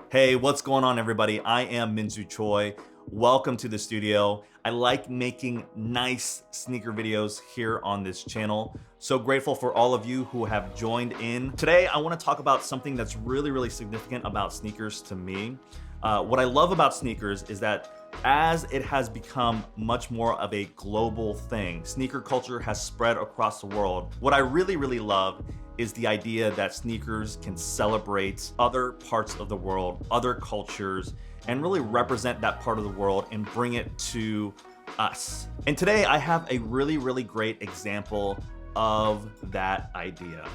Hey, what's going on, everybody? I am Minzu Choi. Welcome to the studio. I like making nice sneaker videos here on this channel. So grateful for all of you who have joined in. Today, I want to talk about something that's really significant about sneakers to me. What I love about sneakers is that as it has become much more of a global thing, sneaker culture has spread across the world. What I really love is the idea that sneakers can celebrate other parts of the world, other cultures, and really represent that part of the world and bring it to us. And today I have a really great example of that idea.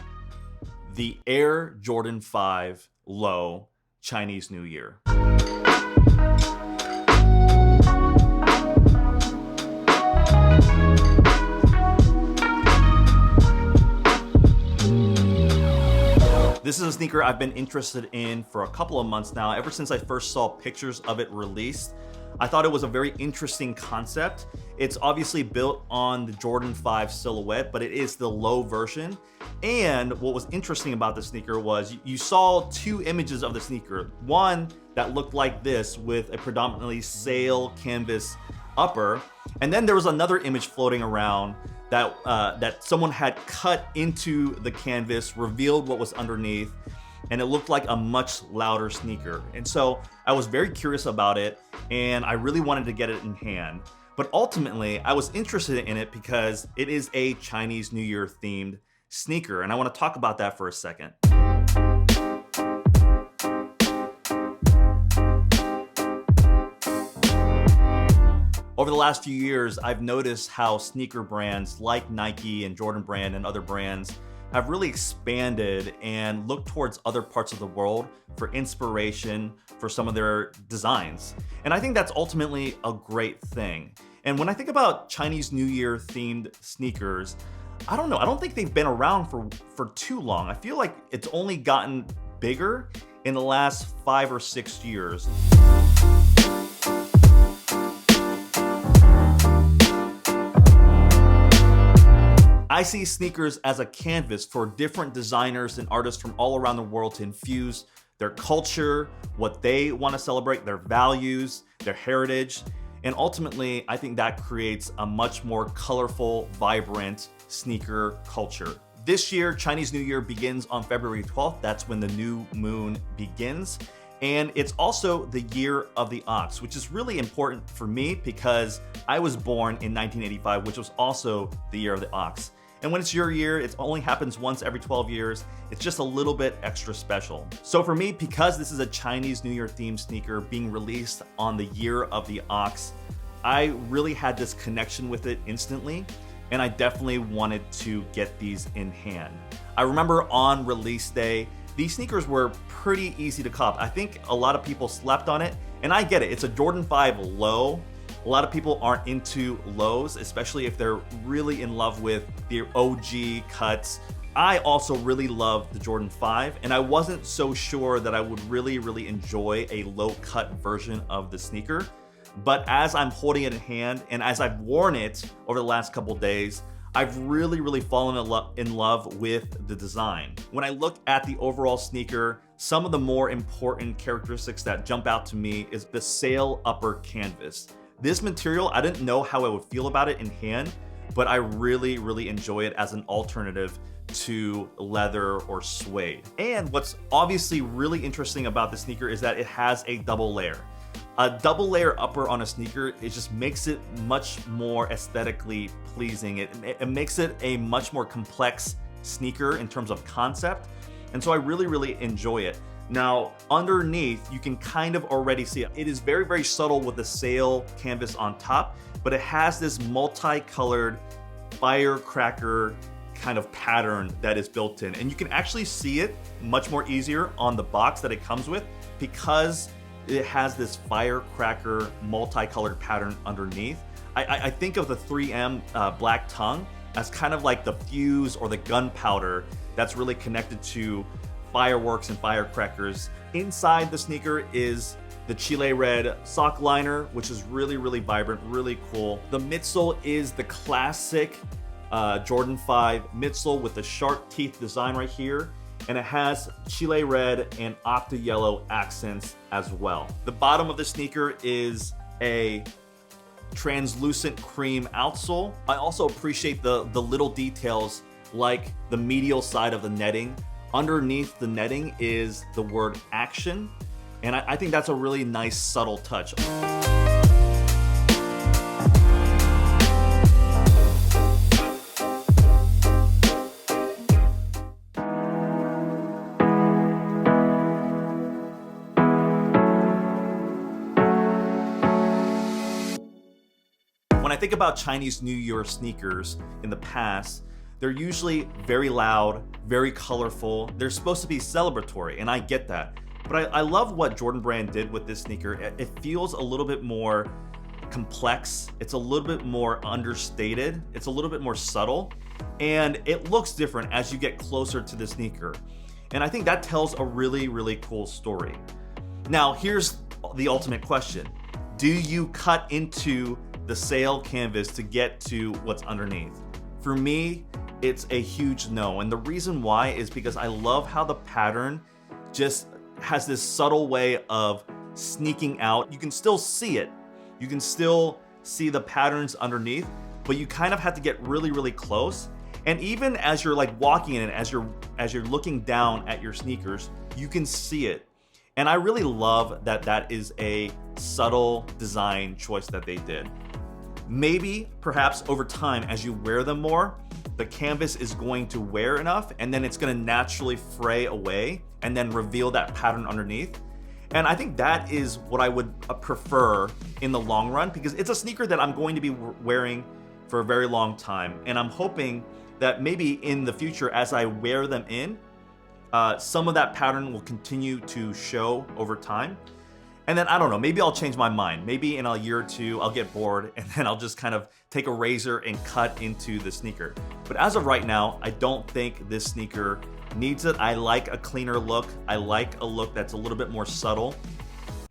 The Air Jordan 5 Low Chinese New Year. This is a sneaker I've been interested in for a couple of months now. Ever since I first saw pictures of it released, I thought it was a very interesting concept. It's obviously built on the Jordan 5 silhouette, but it is the low version. And what was interesting about the sneaker was you saw two images of the sneaker. One that looked like this with a predominantly sail canvas upper. And then there was another image floating around that someone had cut into the canvas, revealed what was underneath, and it looked like a much louder sneaker. And so I was very curious about it, and I really wanted to get it in hand. But ultimately, I was interested in it because it is a Chinese New Year themed sneaker, and I want to talk about that for a second. Over the last few years, I've noticed how sneaker brands like Nike and Jordan Brand and other brands have really expanded and looked towards other parts of the world for inspiration for some of their designs. And I think that's ultimately a great thing. And when I think about Chinese New Year themed sneakers, I don't know, I don't think they've been around for too long. I feel like it's only gotten bigger in the last 5 or 6 years. I see sneakers as a canvas for different designers and artists from all around the world to infuse their culture, what they want to celebrate, their values, their heritage. And ultimately, I think that creates a much more colorful, vibrant sneaker culture. This year, Chinese New Year begins on February 12th. That's when the new moon begins. And it's also the year of the ox, which is really important for me because I was born in 1985, which was also the year of the ox. And when it's your year, it only happens once every 12 years. It's just a little bit extra special. So for me, because this is a Chinese New Year themed sneaker being released on the year of the ox, I really had this connection with it instantly, and I definitely wanted to get these in hand. I remember on release day, these sneakers were pretty easy to cop. I think a lot of people slept on it, and I get it. It's a Jordan 5 low. A lot of people aren't into lows, especially if they're really in love with the OG cuts. I also really love the Jordan 5, and I wasn't so sure that I would really enjoy a low cut version of the sneaker. But as I'm holding it in hand, and as I've worn it over the last couple days, I've really fallen in love with the design. When I look at the overall sneaker, some of the more important characteristics that jump out to me is the sail upper canvas. This material, I didn't know how I would feel about it in hand, but I really enjoy it as an alternative to leather or suede. And what's obviously really interesting about the sneaker is that it has a double layer. A double layer upper on a sneaker, it just makes it much more aesthetically pleasing. It makes it a much more complex sneaker in terms of concept. And so I really enjoy it. Now, underneath, you can kind of already see it. It is very subtle with the sail canvas on top, but it has this multicolored firecracker kind of pattern that is built in. And you can actually see it much more easier on the box that it comes with because it has this firecracker multicolored pattern underneath. I think of the 3M Black Tongue as kind of like the fuse or the gunpowder that's really connected to fireworks and firecrackers. Inside the sneaker is the Chile Red sock liner, which is really vibrant, really cool. The midsole is the classic Jordan 5 midsole with the shark teeth design right here. and it has Chile red and octa yellow accents as well. The bottom of the sneaker is a translucent cream outsole. I also appreciate the little details like the medial side of the netting. Underneath the netting is the word action, and I think that's a really nice subtle touch. When I think about Chinese New Year sneakers in the past, they're usually very loud, very colorful. They're supposed to be celebratory, and I get that. But I love what Jordan Brand did with this sneaker. It feels a little bit more complex. It's a little bit more understated. It's a little bit more subtle, and it looks different as you get closer to the sneaker. And I think that tells a really, really cool story. Now, here's the ultimate question. Do you cut into the sail canvas to get to what's underneath? For me, it's a huge no. And the reason why is because I love how the pattern just has this subtle way of sneaking out. You can still see it. You can still see the patterns underneath, but you kind of have to get really, really close. And even as you're like walking in it, as you're looking down at your sneakers, you can see it. And I really love that that is a subtle design choice that they did. Maybe, perhaps over time, as you wear them more, the canvas is going to wear enough, and then it's going to naturally fray away and then reveal that pattern underneath. And I think that is what I would prefer in the long run, because it's a sneaker that I'm going to be wearing for a very long time. And I'm hoping that maybe in the future, as I wear them in, some of that pattern will continue to show over time. And then, I don't know, maybe I'll change my mind. Maybe in a year or two, I'll get bored and then I'll just kind of take a razor and cut into the sneaker. But as of right now, I don't think this sneaker needs it. I like a cleaner look. I like a look that's a little bit more subtle.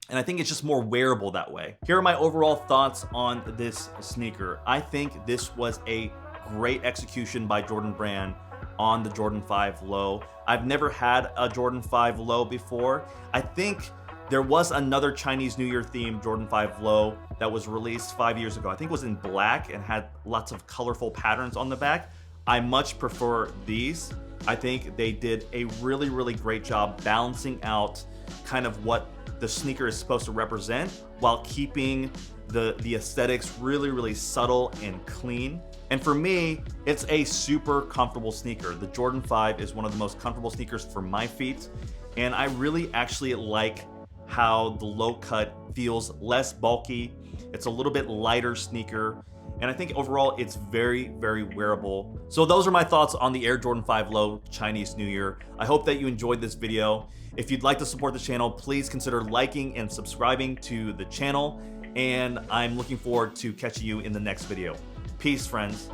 And I think it's just more wearable that way. Here are my overall thoughts on this sneaker. I think this was a great execution by Jordan Brand on the Jordan 5 Low. I've never had a Jordan 5 Low before. I think there was another Chinese New Year themed Jordan 5 Low that was released 5 years ago. I think it was in black and had lots of colorful patterns on the back. I much prefer these. I think they did a really, really great job balancing out kind of what the sneaker is supposed to represent while keeping the aesthetics really, really subtle and clean. And for me, it's a super comfortable sneaker. The Jordan 5 is one of the most comfortable sneakers for my feet. And I really actually like how the low cut feels less bulky. It's a little bit lighter sneaker. And I think overall it's very, very wearable. So those are my thoughts on the Air Jordan 5 Low Chinese New Year. I hope that you enjoyed this video. If you'd like to support the channel, please consider liking and subscribing to the channel. And I'm looking forward to catching you in the next video. Peace, friends.